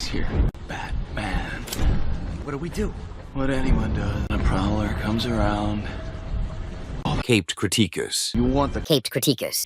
here. Batman. What do we do? What anyone does. A prowler comes around. Caped Critiquers. You want the Caped Critiquers.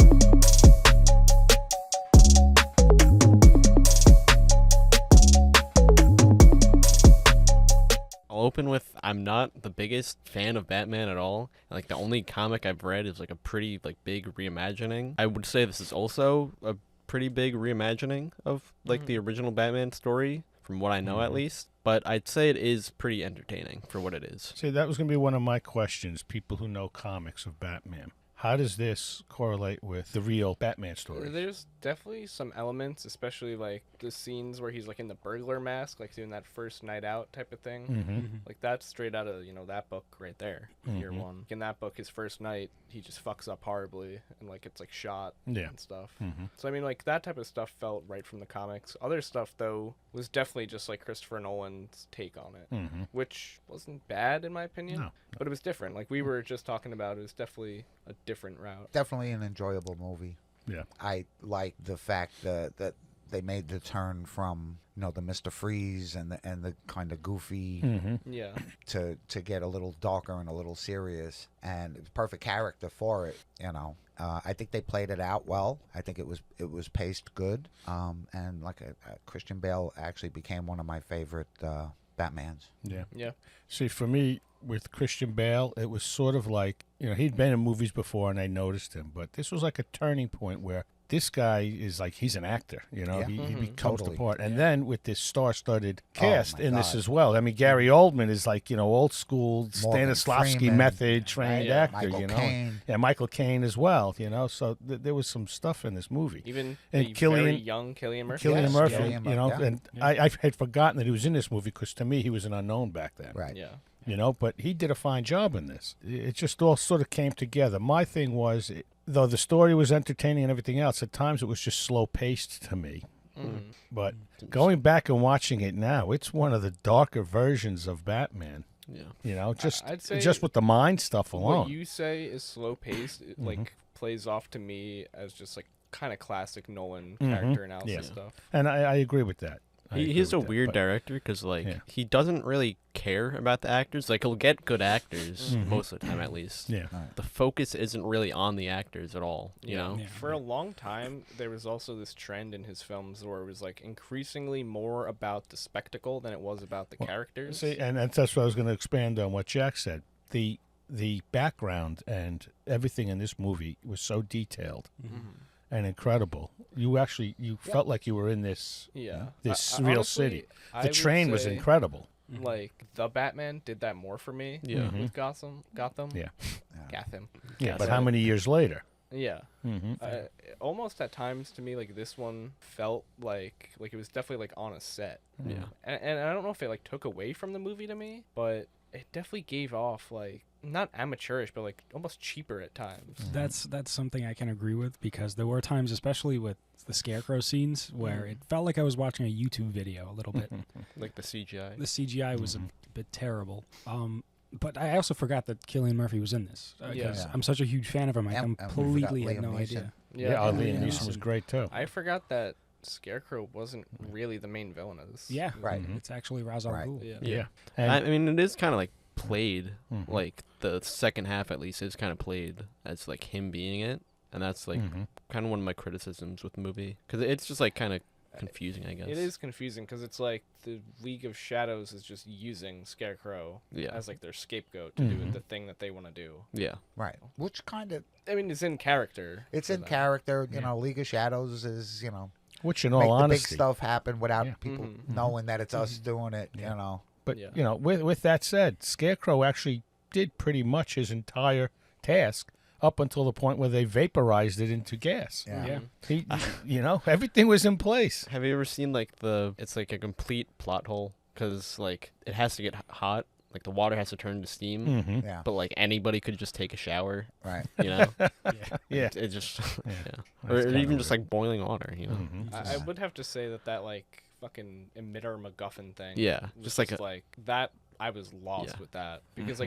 I'll open with I'm not the biggest fan of Batman at all. Like the only comic I've read is like a pretty big reimagining. I would say this is also a pretty big reimagining of like the original Batman story, from what I know at least. But I'd say it is pretty entertaining for what it is. See, that was going to be one of my questions, people who know comics of Batman. How does this correlate with the real Batman story? There's definitely some elements, especially like the scenes where he's like in the burglar mask, like doing that first night out type of thing. Like that's straight out of, that book right there, year one. In that book, his first night, he just fucks up horribly and like it's like shot and stuff. So I mean, like that type of stuff felt right from the comics. Other stuff though was definitely just like Christopher Nolan's take on it, which wasn't bad in my opinion, but it was different. Like we were just talking about, it was definitely a different route. Definitely an enjoyable movie. Yeah. I like the fact that they made the turn from the Mr. Freeze and the kind of goofy to get a little darker and a little serious, and it was perfect character for it. I think they played it out well. I think it was paced good, and like Christian Bale actually became one of my favorite Batmans. Yeah. See, for me, with Christian Bale, it was sort of like, he'd been in movies before and I noticed him, but this was like a turning point where this guy is like, he's an actor, he becomes the part. And then with this star-studded cast in this as well. I mean, Gary Oldman is like, old school Stanislavski Freeman, method trained actor, Michael Caine. Yeah, Michael Caine as well, so there was some stuff in this movie. Even and very young Cillian Murphy. Cillian Murphy, Cillian, and I had forgotten that he was in this movie because to me he was an unknown back then. Right. Yeah. But he did a fine job in this. It just all sort of came together. My thing was, though the story was entertaining and everything else, at times it was just slow-paced to me. But going back and watching it now, it's one of the darker versions of Batman. Yeah. I'd say just with the mind stuff alone. What you say is slow-paced, it like plays off to me as just like kind of classic Nolan character analysis stuff. And I agree with that. He's a weird director because, he doesn't really care about the actors. Like, he'll get good actors most of the time, at least. Yeah. The focus isn't really on the actors at all, you know? Yeah. For a long time, there was also this trend in his films where it was, increasingly more about the spectacle than it was about the characters. See, and that's what I was going to expand on what Jack said. The background and everything in this movie was so detailed. And incredible. You felt like you were in this this real honestly, city. I The would train was say, incredible. Like the Batman did that more for me. With Gotham. Yeah. Gotham. Yeah, but how many years later? Yeah. Almost at times to me, this one felt like it was definitely on a set. Yeah. And I don't know if it took away from the movie to me, but it definitely gave off not amateurish, but almost cheaper at times. That's something I can agree with, because there were times, especially with the Scarecrow scenes, where it felt like I was watching a YouTube video a little bit. Like the CGI. The CGI was a bit terrible. But I also forgot that Cillian Murphy was in this. I'm such a huge fan of him. I completely had no idea. Liam Neeson was great too. I forgot that Scarecrow wasn't really the main villain of this. Yeah, right. It's actually Ra's al Ghul. Yeah. I mean, it is kind of played, the second half at least is kind of played as him being it, and that's kind of one of my criticisms with the movie, because it's just kind of confusing, I guess. It is confusing because it's the League of Shadows is just using Scarecrow as their scapegoat to do the thing that they want to do. Yeah. Right. Which kind of... I mean, it's in character. It's in character. League of Shadows is, which in all make honesty, the big stuff happen without people knowing that it's us doing it, But, with that said, Scarecrow actually did pretty much his entire task up until the point where they vaporized it into gas. Yeah. He, everything was in place. Have you ever seen it's a complete plot hole, because it has to get hot, the water has to turn to steam, Yeah. but anybody could just take a shower, Right. Yeah. It just or even just boiling water, I would have to say that fucking emitter MacGuffin thing. Yeah, was just that. I was lost with that, because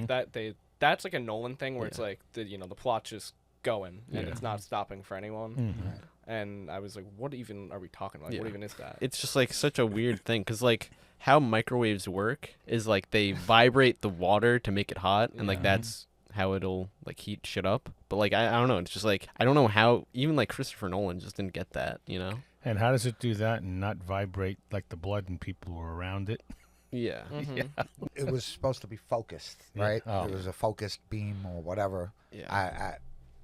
that's a Nolan thing where it's the plot just going and it's not stopping for anyone. and I was like, what even are we talking about? Like, what even is that? It's just like such a weird thing because like how microwaves work is like they vibrate the water to make it hot, and like that's how it'll like heat shit up. But like I don't know, it's just like I don't know how even like Christopher Nolan just didn't get that, you know? And how does it do that and not vibrate like the blood and people who are around it? Yeah. It was supposed to be focused, right? It was a focused beam or whatever. Yeah.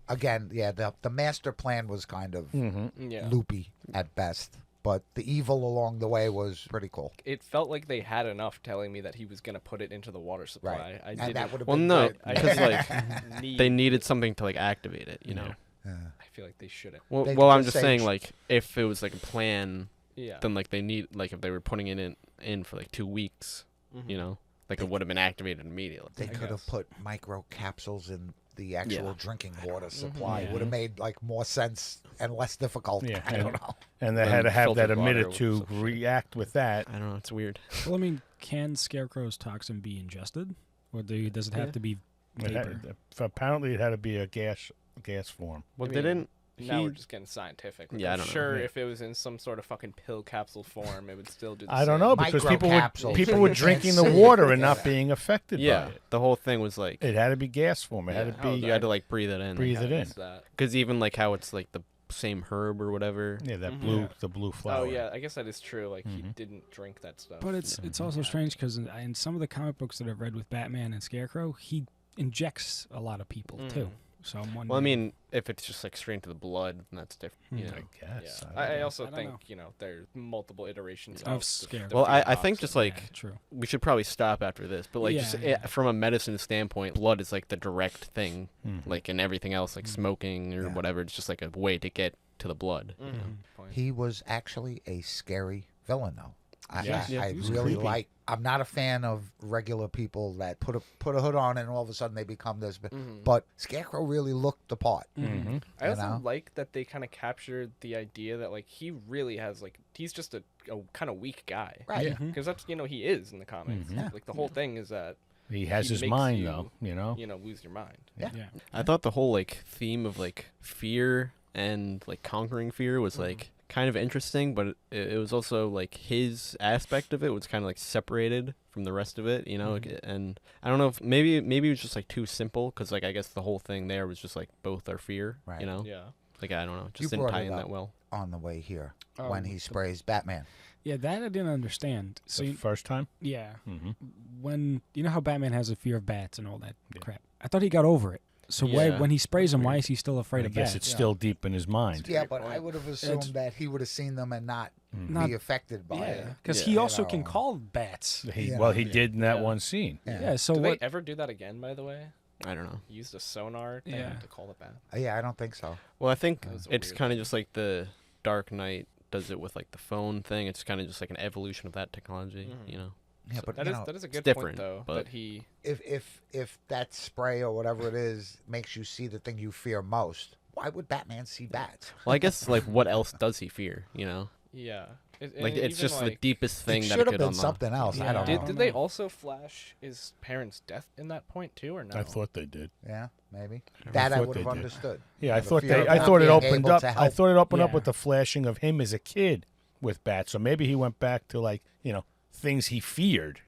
Again, the master plan was kind of loopy at best, but the evil along the way was pretty cool. It felt like they had enough telling me that he was going to put it into the water supply. Right. I And didn't. that would have Well, been no, great. because like they needed something to like activate it, you know? I feel like they shouldn't. Well, They well, could I'm just just say saying like if it was like a plan, Yeah. then like they need like if they were putting it in for like 2 weeks, you know, like it would have been activated immediately. They could have put micro capsules in the actual drinking water supply. Yeah. Would have made like more sense and less difficult. Yeah, I don't know. And they Then had to have that filtered water emitter with to some shit. react with that. I don't know, it's weird. Well, I mean, can Scarecrow's toxin be ingested, or does it have to be vapor? Apparently, it had to be a gas form. Well, I they mean, didn't. Now we're just getting scientific. Like, Yeah, I I'm don't know. sure Yeah. if it was in some sort of fucking pill capsule form, it would still do the I same. don't know because Microcapsules. people So were you drinking can't the see water it. and not Yeah. being affected Yeah, by it. the whole thing was like It had to be gas form. It had to Oh, be. you had to like breathe it in. breathe I it in. missed that. Because even like how it's like the same herb or whatever. Yeah, that Yeah. the blue flower. Oh yeah, I guess that is true. Like he didn't drink that stuff. But it's also strange because in some of the comic books that I've read with Batman and Scarecrow, he injects a lot of people too. So I'm wondering. Well, I mean, if it's just like straight into the blood, then that's different. You know? I guess. Yeah. I don't also I don't think know. there's multiple iterations Of the Scarecrow. Well, I fear think just toxin. like true. we should probably stop after this, but like Yeah, just yeah. from a medicine standpoint, blood is like the direct thing, Mhm. like and everything else, like smoking or Yeah. whatever. It's just like a way to get to the blood. Mhm. Point. He was actually a scary villain, though. Yes. Yeah, I he was really creepy. like. I'm not a fan of regular people that put a hood on and all of a sudden they become this. But Scarecrow really looked the part. Mm-hmm. I also know? like that they kind of captured the idea that like he really has like he's just a kind of weak guy, Right. Yeah. Because that's he is in the comics. Yeah. Like the whole thing is that He has He his makes mind, you, though. lose your mind. Yeah. Yeah. I thought the whole like theme of like fear and like conquering fear was like kind of interesting, but it was also like his aspect of it was kind of like separated from the rest of it, you know. And I don't know if maybe it was just like too simple because like I guess the whole thing there was just like both are fear, Right. you know. Yeah. Like I don't know, You just didn't brought tie it in up. that well. On the way here, when he the- sprays Batman. Yeah, that I didn't understand. So The first time? yeah, Mm-hmm. when you know how Batman has a fear of bats and all that crap. I thought he got over it. So Yeah. when he sprays them, why is he still afraid I of guess bats? it's still deep in his mind. Yeah, great but I point. would have assumed that he would have seen them and not Not- be affected by it. because Yeah. he You also can know. call bats. He Yeah. did in that Yeah. one scene. Yeah. So Do what? they ever do that again? By the way, I don't know. he used a sonar thing Yeah. to call it back. Yeah, I don't think so. Well, I think That was a it's weird kind of just like the Dark Knight does it with like the phone thing. It's kind of just like an evolution of that technology, you know. Yeah, but That you is know, that is a good different, point though. but- That he if that spray or whatever it is makes you see the thing you fear most, why would Batman see bats? Well, I guess like what else does he fear, you know? yeah. Like it's just the deepest thing it that should it have could been unlock. something else. I don't Yeah. know. Did they also flash his parents' death in that point too, or no? I thought they did. Yeah, maybe. That I thought would they have did. understood. Yeah, I The thought fear of I not thought it being opened able up. to I help. thought it opened up Yeah. with the flashing of him as a kid with bats. So maybe he went back to like things he feared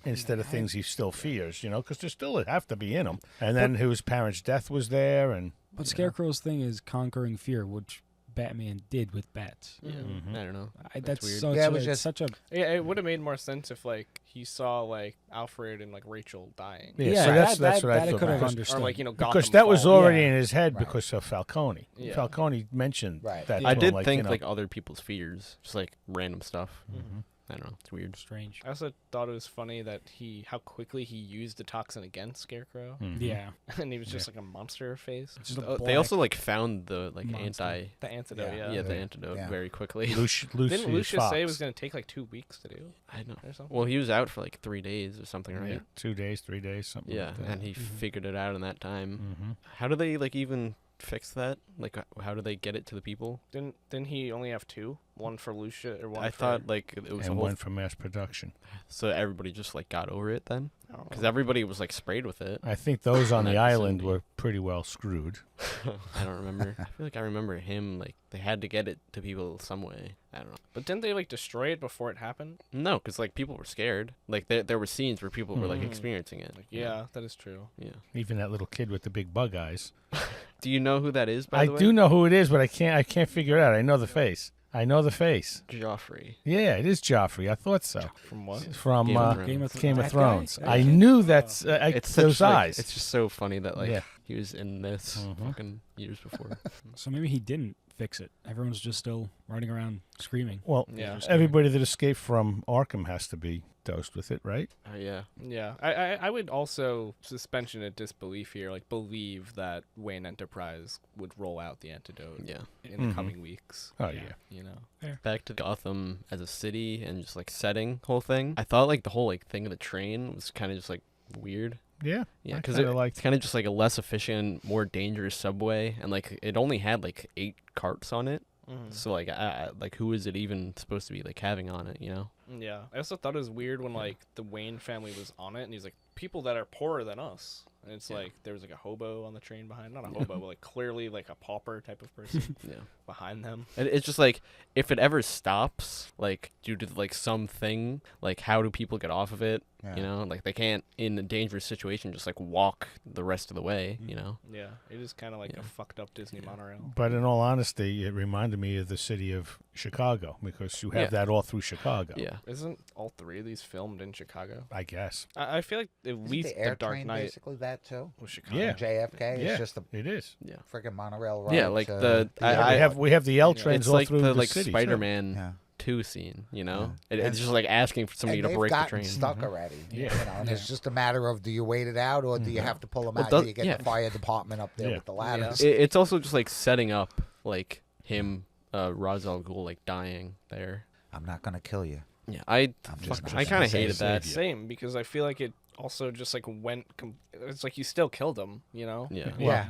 instead of things he still fears. Because there still have to be in him. And then his parents' death was there, and But Scarecrow's thing is conquering fear, which Batman did with bats. Yeah, I don't know. That's weird. such Yeah, it a, was it's just- such a Yeah, it would have made more sense if like he saw like Alfred and like Rachel dying, yeah. So that's that what I I thought. could have because- understood. or like Because Gotham that was falling. already Yeah. in his head Right. because of Falcone. Yeah. Falcone mentioned Right. that. Yeah. I to did him, think like, like other people's fears, just like random stuff. I don't know. It's weird. strange. I also thought it was funny that how quickly he used the toxin against Scarecrow, Yeah. and he was just like a monster face. Just a They black also like found the like monster. The antidote, Yeah. yeah. the antidote Yeah. very quickly. Didn't Lucius say it was going to take like 2 weeks to do I know. or something? Well, he was out for like 3 days or something, right? Yeah, 2 days, 3 days, something. Yeah, like that. and he figured it out in that time. Mhm. How do they like even fix that? Like, how do they get it to the people? Didn't he only have 2? One for Lucia or one? I thought like it was and a whole one for mass production. so everybody just like got over it then, I don't because know. everybody was like sprayed with it. I think those on the That island vicinity. were pretty well screwed. I don't remember. I feel like I remember him like they had to get it to people some way. I don't know. But didn't they like destroy it before it happened? No, because like people were scared. Like there were scenes where people were like experiencing it. Like, yeah, that is true. Yeah. Even that little kid with the big bug eyes. Do you know who that is? By I the way, do know who it is, but I can't figure it out. I know the face. Joffrey. Yeah, it is Joffrey. I thought so. From what? From Game of Game of that Thrones. guy? I knew that's It's those such, like, eyes. it's just so funny that like Yeah. he was in this fucking years before. So maybe he didn't fix it. Everyone's just still running around screaming. Well, Yeah. everybody that escaped from Arkham has to be dosed with it, right? Yeah. Yeah, I would also suspension of disbelief here, like believe that Wayne Enterprise would roll out the antidote Yeah. in the coming weeks. Oh yeah. You know, Back to Gotham as a city and just like setting whole thing. I thought like the whole like thing of the train was kind of just like weird. Yeah. Yeah, I because kinda liked it's kind of just like a less efficient, more dangerous subway, and like it only had like 8 carts on it. So like, like who is it even supposed to be like having on it? You know? yeah. I also thought it was weird when like the Wayne family was on it, and he's like, people that are poorer than us. And it's like there was like a hobo on the train behind, not a hobo, but like clearly like a pauper type of person Yeah. behind them. And it's just like if it ever stops, like due to like something, like how do people get off of it? Yeah. You know, like they can't in a dangerous situation just like walk the rest of the way. You know? Yeah, it is kind of like a fucked up Disney monorail. But in all honesty, it reminded me of the city of Chicago because you have Yeah. that all through Chicago. Yeah. Isn't all 3 of these filmed in Chicago? I guess. I feel like at Isn't least the air The Dark train Knight basically that too? was Chicago. Yeah. JFK Yeah. is just a It is. Yeah. freaking monorail ride. Yeah, like to we have the L trains It's all like through the the like city. too. Spider-Man Yeah. 2 scene. You know, Yeah. it's just like asking for somebody and to they've break the gotten train. stuck already. Yeah. You know, and it's just a matter of do you wait it out or do you have to pull them Well, out? does- Do you get yeah. the fire department up there Yeah. with the ladders? It's also just like setting up like him, Ra's al Ghul, like dying there. I'm not gonna kill you. Yeah, I just I kind of gonna hated save that. you. Same, because I feel like it also just like it's like you still killed him, you know? Yeah. Yeah.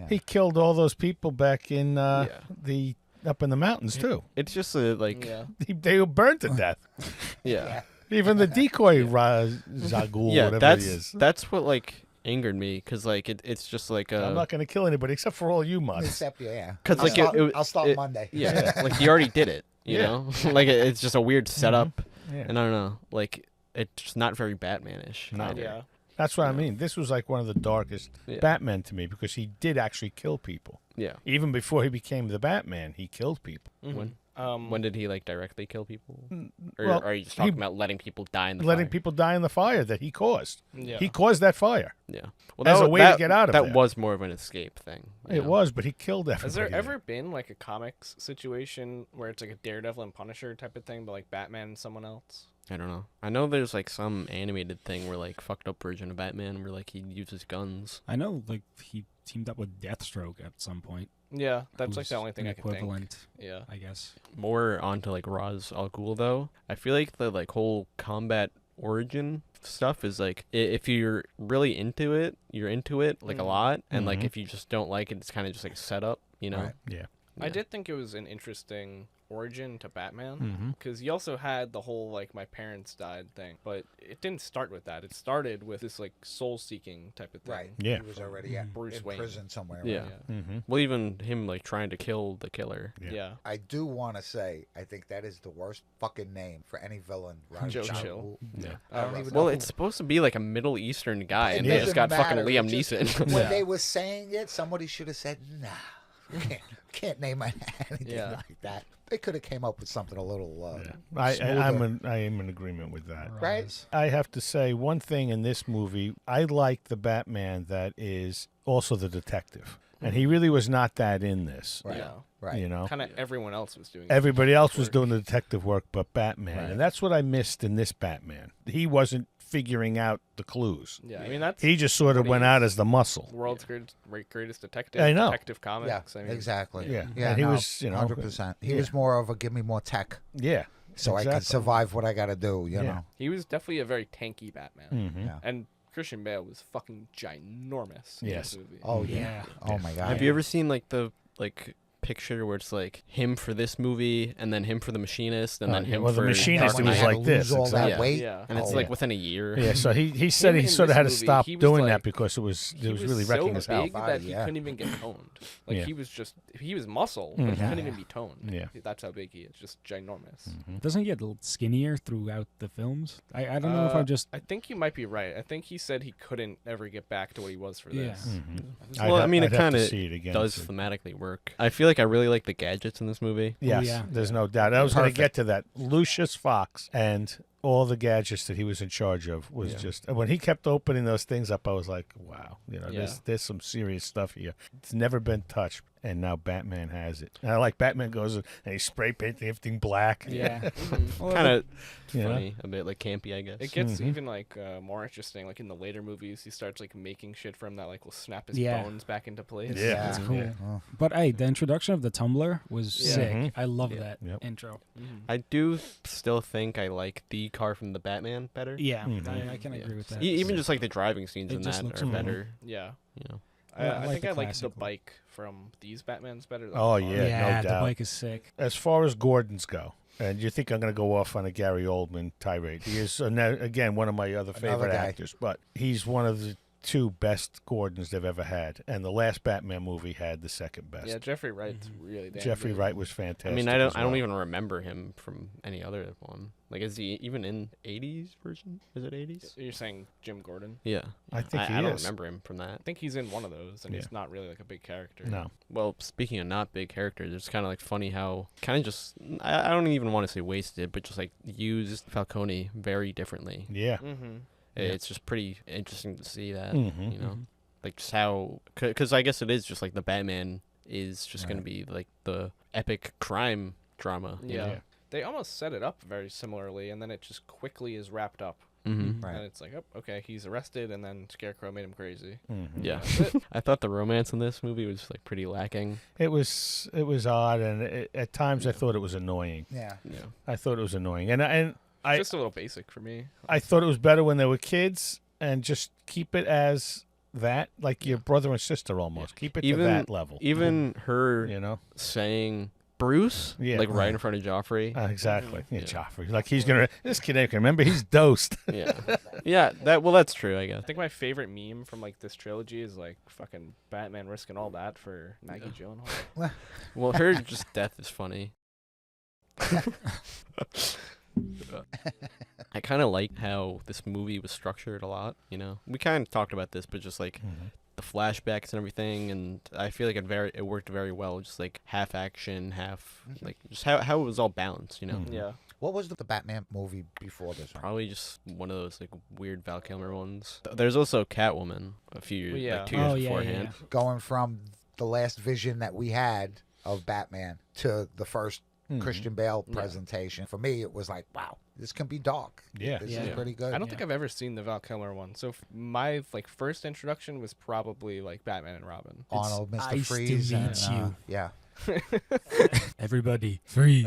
He killed all those people back in Yeah. the up in the mountains too. It's just a like Yeah. They were burned to death. yeah. Even the decoy Zagul, Yeah, whatever he is. that's what like angered me because like it's just like I'm not going to kill anybody except for all you mutts. Except yeah. 'Cause, I'll like, start, it- I'll start it- Monday. yeah like he already did it, you Yeah. know. Like it's just a weird setup, Yeah. and I don't know, like it's not very Batman-ish. No. either. Yeah. That's what I mean. This was like one of the darkest Yeah. Batman to me because he did actually kill people. Yeah. Even before he became the Batman, he killed people. When did he like directly kill people? Or well, are you just talking he- about letting people die in the Letting fire? people die in the fire that he caused. Yeah. He caused that fire. Yeah. Well, As a way to get out of that there. was more of an escape thing. you It know? was, but he killed everybody. Has there there. ever been like a comics situation where it's like a Daredevil and Punisher type of thing, but like Batman and someone else? I don't know. I know there's like some animated thing where like fucked up version of Batman where like he uses guns. I know, like, he teamed up with Deathstroke at some point. Yeah, that's like who's the only thing an I can think. equivalent, Yeah. I guess. More onto like Ra's al Ghul though. I feel like the like whole combat origin stuff is like if you're really into it, you're into it like a lot, and like if you just don't like it, it's kind of just like a setup, you know. Right. Yeah. I did think it was an interesting origin to Batman because he also had the whole like my parents died thing, but it didn't start with that. It started with this like soul-seeking type of thing. Right. Yeah. He was already Bruce in Wayne. prison somewhere. Yeah. right? Mm-hmm. Well, even him like trying to kill the killer. Yeah. I do want to say I think that is the worst fucking name for any villain. Ra's Joe al Chill. Ghul. Yeah. I don't even Well, know it's supposed to be like a Middle Eastern guy, and It they just doesn't got fucking matter. Liam It just- Neeson. When they were saying it, somebody should have said, "Nah, can't name anything Yeah. like that." They could have came up with something a little I smoother. am in agreement with that. Right? I have to say one thing in this movie. I like the Batman that is also the detective, and he really was not that in this. Right. Yeah. Right. You know, Kind of everyone else was doing. everybody else was work. doing the detective work, but Batman, Right. and that's what I missed in this Batman. He wasn't figuring out the clues. Yeah, I mean that's He just sort of what went he out is. as the muscle. world's greatest detective. I know. Detective Yeah, Comics. I mean, exactly. Yeah. yeah. And he no, was, you know, 100%. He yeah. was more of a give me more tech, Yeah, so I exactly. can survive what I got to do. You Yeah. know. he was definitely a very tanky Batman, Mhm. Yeah. and Christian Bale was fucking ginormous Yes. in this movie. Oh yeah. Oh my god. Have you ever seen like the picture where it's like him for this movie and then him for The Machinist and then him well, for The Machinist, Dark it was Knight? like this. All that Yeah. weight. Yeah. And it's Oh, like yeah. within a year. Yeah, so he said Him he in sort of this had to movie, stop he was doing like- that because it was He really so wrecking his health. big that he Yeah. couldn't even get toned. Like Yeah. he was muscle, but he Mhm. couldn't even be toned. Yeah. That's how big he is. Just ginormous. Doesn't he get a little skinnier throughout the films? I don't know if I just. I think you might be right. I think he said he couldn't ever get back to what he was for Yeah. this. Well, I mean, it I'd have kind to of see it again does to- thematically work. I feel like I really like the gadgets in this movie. Yes, yeah. there's no doubt. I was going to Perfect. get to that. Lucius Fox and all the gadgets that he was in charge of was just when he kept opening those things up, I was like, wow, there's some serious stuff here. It's never been touched, and now Batman has it. And I like Batman goes and he spray paints everything black. Yeah. Kind of You know? funny, a bit like campy, I guess. It gets even like more interesting. Like in the later movies, he starts like making shit from that like will snap his Yeah. bones back into place. Yeah. That's cool. Yeah. Oh. But hey, the introduction of the tumbler was Yeah. sick. Mhm. I love Yeah. that Yep. intro. I do still think I like the car from the Batman better. Yeah, Mhm. I can Yeah. agree with that. Even just like the driving scenes It in just that looks are cool. better. Yeah. You know. Yeah, I I like think the I like the classic one. bike from these Batmans better. Than Oh, the car. yeah. no the doubt. bike is sick. As far as Gordons go, and you think I'm going to go off on a Gary Oldman tirade. He is, again, one of my other favorite guy. actors, but he's one of the two best Gordons they've ever had, and the last Batman movie had the second best. Yeah, Jeffrey Wright's really damn Jeffrey good. Wright was fantastic. I mean, as I don't well. even remember him from any other one. Like, is he even in 80s version? Is it 80s? You're saying Jim Gordon? Yeah. I think he I don't is. remember him from that. I think he's in one of those, and Yeah. he's not really like a big character. No. Well, speaking of not big characters, it's kind of like funny how kind of just I don't even want to say wasted, but just like used Falcone very differently. Yeah. Mm-hmm. It's just pretty interesting to see that, Mhm. you know, like just how because I guess it is just like the Batman is just going to be like the epic crime drama. you Yeah. know? They almost set it up very similarly, and then it just quickly is wrapped up. Mhm. Right. And it's like, oh, okay, he's arrested, and then Scarecrow made him crazy. Mhm. Yeah. That's it. I thought the romance in this movie was like pretty lacking. It was odd, and at times I thought it was annoying. Yeah. Yeah. I thought it was annoying, and I Just a little basic for me. I thought it was better when they were kids, and just keep it as that, like your brother and sister almost. Keep it Even to that level. Even her You know. saying Bruce, Yeah. like right in front of Joffrey. Exactly. Yeah, Yeah. Joffrey. Like he's gonna. This kid ain't gonna remember. He's dosed. Yeah. Yeah. That's true, I guess. I think my favorite meme from like this trilogy is like fucking Batman risking all that for Maggie Gyllenhaal. Well, her just death is funny. I kind of like how this movie was structured a lot, you know. We kind of talked about this, but just like the flashbacks and everything, and I feel like it worked very well, just like half action, half like just how it was all balanced, you know. Yeah. What was the Batman movie before this one? Probably just one of those like weird Val Kilmer ones. There's also Catwoman a few years, Yeah. like 2 years Oh, yeah, beforehand. yeah. Going from the last vision that we had of Batman to the first Christian Bale presentation. For me, it was like, wow, this can be dark. Yeah. This Yeah. is pretty good. I don't think I've ever seen the Val Kilmer one. So my like first introduction was probably like Batman and Robin. Arnold, Mr. Nice to Freeze, and, meet you. yeah. Everybody, freeze.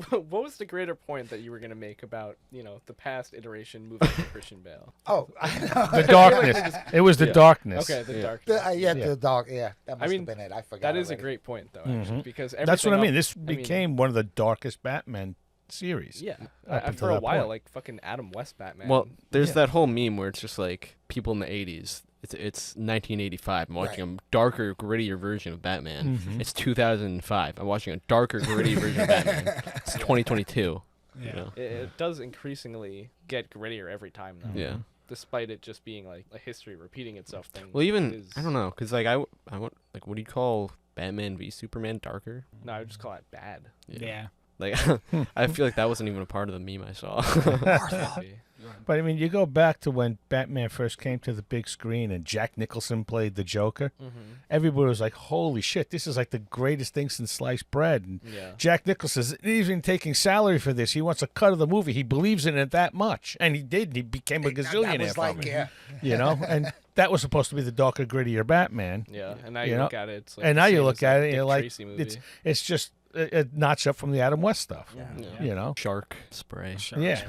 What was the greater point that you were gonna make about the past iteration moving to Christian Bale? Oh, I know. The darkness. It was the darkness. Okay, the Yeah. dark. The dark. Yeah, that must mean, have been it. I forgot. That is a already. great point though, actually, because That's what I everything mean. else- This became one of the darkest Batman series. Yeah, up until for a that while, point. like fucking Adam West Batman. Well, there's Yeah. that whole meme where it's just like people in the 80s. It's 1985. I'm watching a darker, grittier version of Batman. It's 2005. I'm watching a darker, gritty version of Batman. It's 2022. Yeah. You know? it does increasingly get grittier every time, though. Yeah. Despite it just being like a history repeating itself thing. Well, even is- I don't know, cause like I want like what do you call Batman v Superman darker? No, I would just call it bad. Yeah. Like I feel like that wasn't even a part of the meme I saw. Maybe. But I mean, you go back to when Batman first came to the big screen and Jack Nicholson played the Joker. Everybody was like, "Holy shit, this is like the greatest thing since sliced bread." And Yeah. Jack Nicholson isn't even taking salary for this. He wants a cut of the movie. He believes in it that much, and he did. He became a gazillionaire That was from like, it. yeah. You know, and that was supposed to be the darker, grittier Batman. Yeah, and now You you know? look at it. It's like And the now you same look as, at like, it, and Dick you're like, Tracy movie. it's just a notch up from the Adam West stuff. You know, Shark spray. Yeah.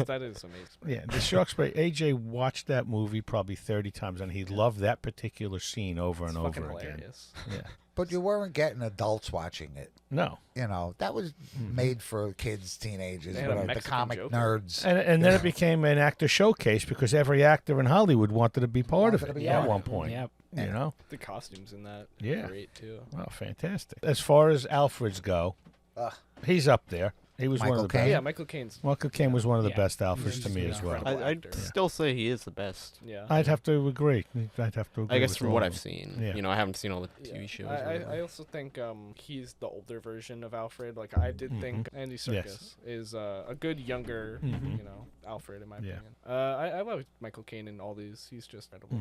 That is amazing. Yeah, the shark spray. AJ watched that movie probably 30 times, and he loved that particular scene over and over again. Hilarious. Yeah. But you weren't getting adults watching it. No. You know, that was made for kids, teenagers, They had a the Mexican comic Joker. nerds. And then it became an actor showcase because every actor in Hollywood wanted to be part of Wanted it to be at part of one it. point. Yep. You know? The costumes in that Yeah. are great too. Oh, fantastic. As far as Alfred's go, he's up there. He was one Michael of the Caine? best. Yeah, Michael Caine's. Michael Caine was one of the Yeah. best Alfreds to He's me an as well. incredible I'd actor. still say he is the best. Yeah. I'd have to agree. I'd have to agree. I guess with from all what of I've them. seen. Yeah. You know, I haven't seen all the TV shows. or I whatever. also think he's the older version of Alfred. Like I did think Andy Serkis Yes. is a good younger, you know, Alfred in my Yeah. opinion. I love Michael Caine in all these. He's just incredible.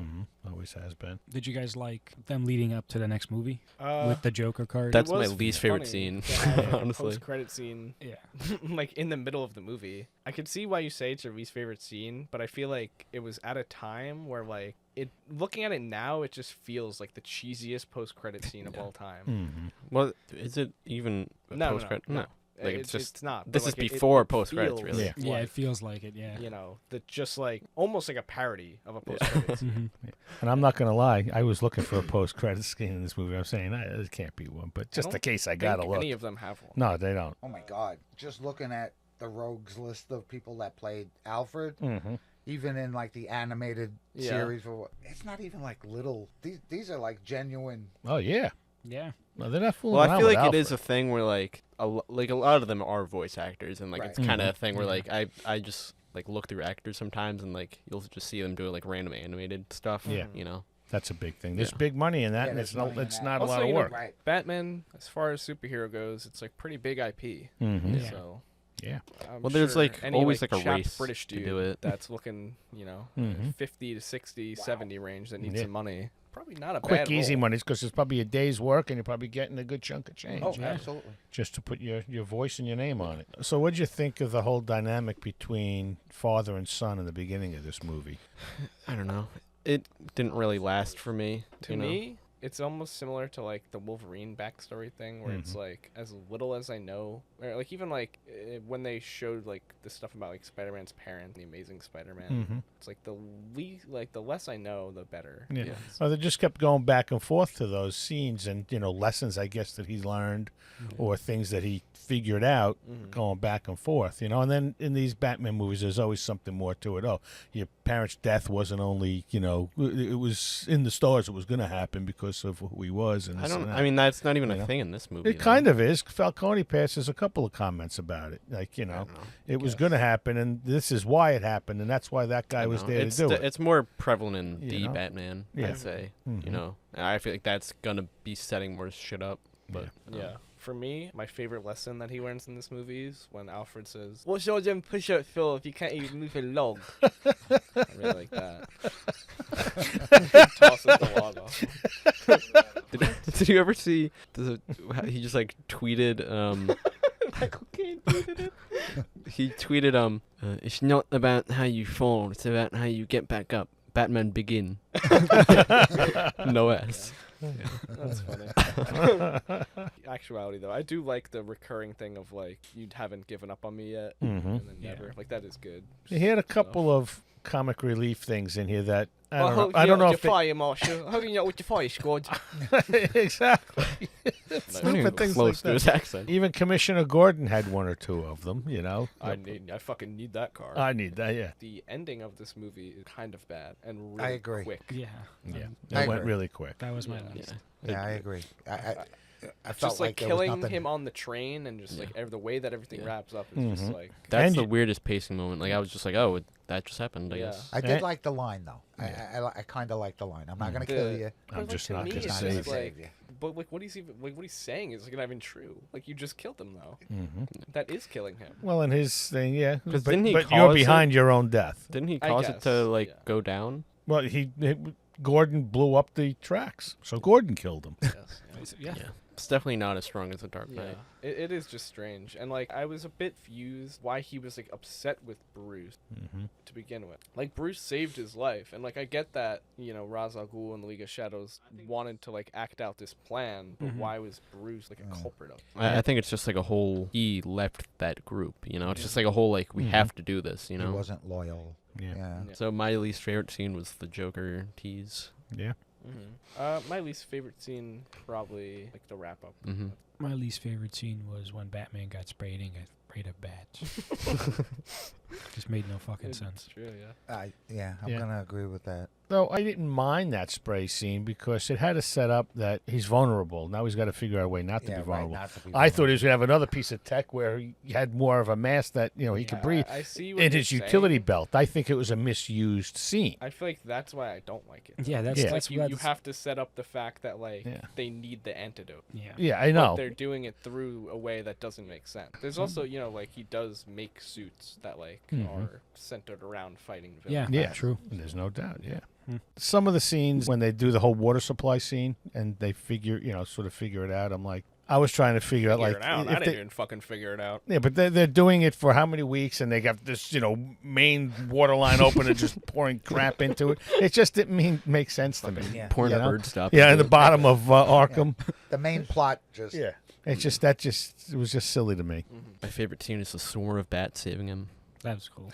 Always has been. Did you guys like them leading up to the next movie with the Joker card? That's It my was least favorite funny scene, to have a honestly. Post-credit scene, yeah. like in the middle of the movie. I could see why you say it's your least favorite scene, but I feel like it was at a time where like looking at it now, it just feels like the cheesiest post-credit scene of all time. Well, is it even a No, post-credit? no. Like it's just it's not. but, This is like, before it post-credits, feels really. Yeah. Yeah, like, it feels like it. Yeah. you know, just like almost like a parody of a post-credit scene. And I'm not going to lie, I was looking for a post-credit scene in this movie. I'm saying it can't be one, but just don't in case I think got to look. any of them have one. No, they don't. Oh my God! Just looking at the rogues list of people that played Alfred, even in like the animated Yeah. series, it's not even like little. These are like genuine. Oh yeah. Yeah. No, they're not fooling Well, I around feel with like it is Alfred. a thing where like a lot of them are voice actors, and like it's Right. kind of a thing where like I just like look through actors sometimes, and like you'll just see them doing like random animated stuff. Yeah. You know. That's a big thing. There's Yeah. big money in that, Yeah, and there's it's not. money in It's that. not a Also, lot of you know, work. Right. Batman, as far as superhero goes, it's like pretty big IP. Yeah. So Yeah. I'm Well, there's, sure like, any, always, like, a chapped race British to dude do it. that's looking, you know, 50 to 60, 70 range that needs Yeah. some money. Probably not a Quick, bad easy role. money because it's probably a day's work, and you're probably getting a good chunk of change. Oh, absolutely. Just to put your voice and your name on it. So, what'd you think of the whole dynamic between father and son in the beginning of this movie? I don't know. It didn't really last for me. To you know? me, it's almost similar to like the Wolverine backstory thing, where it's like as little as I know, or like even like when they showed like the stuff about like Spider-Man's parent, the Amazing Spider-Man. It's like the less I know, the better. Yeah. Yeah. Well, they just kept going back and forth to those scenes and, lessons, I guess, that he learned or things that he figured out going back and forth, And then in these Batman movies, there's always something more to it. Oh, your parents' death wasn't only, it was in the stars. It was going to happen because of who he was. And I this and don't. that. I mean, that's not even You a know? thing in this movie. It kind of is. Falcone passes a couple of comments about it. Like, it was going to happen, and this is why it happened, and that's why that guy was there to do it. It's more prevalent in You the know? Batman, Yeah. I'd say. And I feel like that's gonna be setting more shit up. But Yeah. For me, my favorite lesson that he learns in this movie is when Alfred says, "What's all them push-ups for if you can't even move a log?" I really like that. Tosses the log off. did you ever see? He just like tweeted. Michael Caine tweeted it. He tweeted, "It's not about how you fall; it's about how you get back up." Batman Begin. No S. That's funny. Actuality, though, I do like the recurring thing of like, you haven't given up on me yet, and then never. Like that is good. He had a couple of comic relief things in here that I don't know. hope I don't you're know at if your fire marshal. How can you not with your fire squad? exactly. Not Stupid even things close like to that. his accent. Even Commissioner Gordon had one or two of them. I fucking need that car. I need that. Yeah. The ending of this movie is kind of bad and really I agree. quick. Yeah. Yeah. I It went agree. really quick. That was my last. Yeah, I agree. I felt Just like there was killing nothing. him on the train and just like the way that everything wraps up is just like That's And the you- weirdest pacing moment. Like I was just like, oh, that just happened. I Yeah. guess. I did Eh. like the line though. I kind of like the line. I'm not gonna The- kill you. I'm But, just to not me, gonna it's save just you. like, but like what he's saying is like not even true. Like you just killed him though. That is killing him. Well, in his thing, yeah. 'Cause But, didn't he but you're cause behind your own death. Didn't he I cause it to guess, like yeah. go down? Well, Gordon blew up the tracks, so Gordon killed him. Yes. Yeah. It's definitely not as strong as The Dark Yeah, Knight. it is just strange, and like I was a bit fused why he was like upset with Bruce to begin with. Like Bruce saved his life, and like I get that Ra's al Ghul and the League of Shadows wanted to like act out this plan, but why was Bruce like a culprit of it? I think it's just like a whole. He left that group. It's just like a whole like we have to do this. He wasn't loyal. Yeah. So my least favorite scene was the Joker tease. Yeah. My least favorite scene probably like the wrap up. My least favorite scene was when Batman got sprayed and got sprayed up bats. Just made no fucking sense. True, yeah. I'm gonna agree with that. Though I didn't mind that spray scene because it had a setup that he's vulnerable. Now he's got to figure out a way not to be vulnerable. Not to be I thought he was going to have another piece of tech where he had more of a mask that he could breathe I see what in you're his utility saying. belt. I think it was a misused scene. I feel like that's why I don't like it. Yeah, that's Yeah. Like that's you have to set up the fact that like they need the antidote. Yeah. Yeah, I But know. they're doing it through a way that doesn't make sense. There's also, like he does make suits that like are centered around fighting villains. Yeah. Yeah, True. There's no doubt. Yeah. Some of the scenes when they do the whole water supply scene and they figure, sort of figure it out. I'm like, I was trying to figure out Figure like it out. if I didn't they- even fucking figure it out. Yeah, but they're doing it for how many weeks, and they got this, main water line open and just pouring crap into it. It just didn't make sense to me. Yeah. Pouring You a know? bird stop. Yeah, in into the it. bottom of Arkham. The main plot just. Yeah, it's just it was just silly to me. My favorite scene is the swarm of bats saving him. That was cool.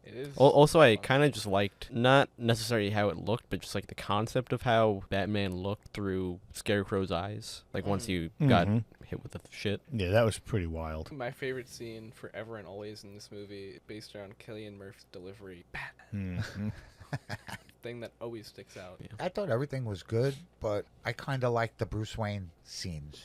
It is. Also, I kind of just liked, not necessarily how it looked, but just like the concept of how Batman looked through Scarecrow's eyes. Like once you got hit with the shit. Yeah, that was pretty wild. My favorite scene forever and always in this movie, based around Cillian Murphy's delivery, Batman. Thing that always sticks out. I thought everything was good, but I kind of liked the Bruce Wayne scenes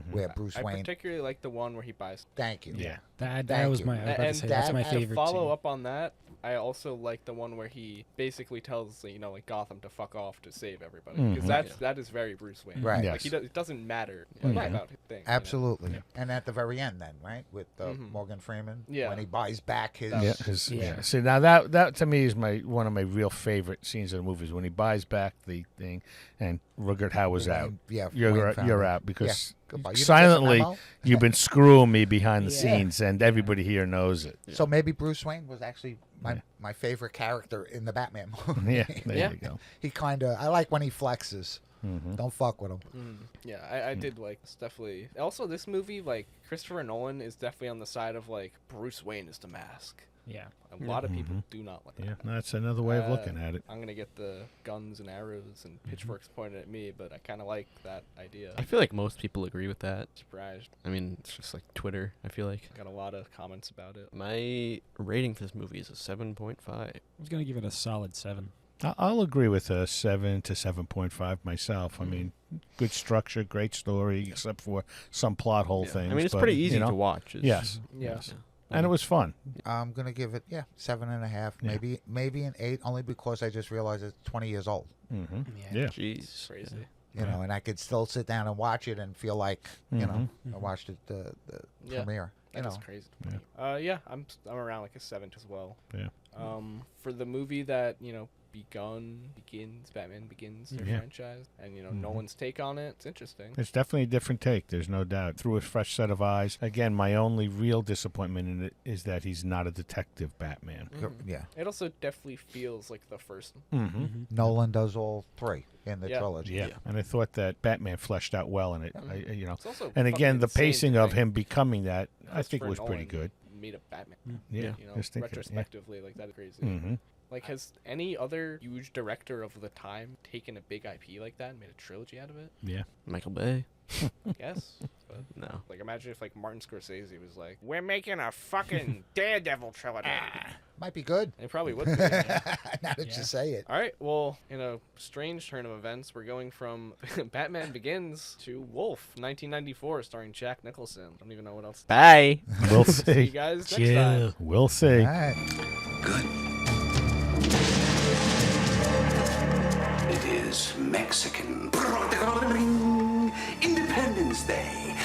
where Bruce I Wayne. particularly like the one where he buys. Thank you. Yeah. That Thank was you. my. I was about to And say, that's my that- favorite. To follow scene. up on that, I also like the one where he basically tells like Gotham to fuck off to save everybody because that is very Bruce Wayne. Right. Like it doesn't matter about his thing. Absolutely. And at the very end, then, right, with Morgan Freeman, Yeah. when he buys back his. Yeah. See, now that to me is one of my real favorite scenes of the movies when he buys back the thing and Rutger Hauer's out. Yeah, You're Wayne family. out because Goodbye. You didn't get the silently memo? you've been screwing me behind the scenes, and everybody here knows it. So maybe Bruce Wayne was actually my favorite character in the Batman movie. Yeah, there you go. He kind of. I like when he flexes. Don't fuck with him. Yeah, I did like. It's definitely. Also, this movie, like Christopher Nolan, is definitely on the side of like Bruce Wayne is the mask. Yeah. A lot of people do not like Yeah, that. that's another way of looking at it. I'm gonna get the guns and arrows and pitchforks pointed at me, but I kind of like that idea. I feel like most people agree with that. Surprised. I mean, it's just like Twitter, I feel like. Got a lot of comments about it. My rating for this movie is a 7.5. I was gonna give it a solid 7. I'll agree with a 7 to 7.5 myself. I mean, good structure, great story, except for some plot hole things. I mean, it's but, pretty easy you know, to watch. It's Yes. Yeah. And it was fun. I'm gonna give it 7.5, maybe an 8, only because I just realized it's 20 years old. Yeah. Jeez. Crazy. You know, and I could still sit down and watch it and feel like you know I watched it the premiere. You That's know, crazy. I'm around like a 7 as well. Yeah. For the movie that Batman Begins their franchise, and Nolan's take on it, it's interesting. It's definitely a different take, there's no doubt. Through a fresh set of eyes. Again, my only real disappointment in it is that he's not a detective Batman. yeah. It also definitely feels like the first. Nolan does all 3 in the trilogy. Yeah. And I thought that Batman fleshed out well in it. It's also And again, fucking the insane pacing to of think him becoming that, I think Christopher was pretty Nolan good. Made a Batman. Yeah. Just thinking, Retrospectively, like that's crazy. Like, has any other huge director of the time taken a big IP like that and made a trilogy out of it? Yeah. Michael Bay. I guess. But, No. like, imagine if, like, Martin Scorsese was like, we're making a fucking Daredevil trilogy. Might be good. It probably would be. Yeah. Now that you say it. All right, well, in a strange turn of events, we're going from Batman Begins to Wolf, 1994, starring Jack Nicholson. I don't even know what else. Bye. We'll See you see. guys next time. We'll see. All right. Good. It is Mexican Independence Day.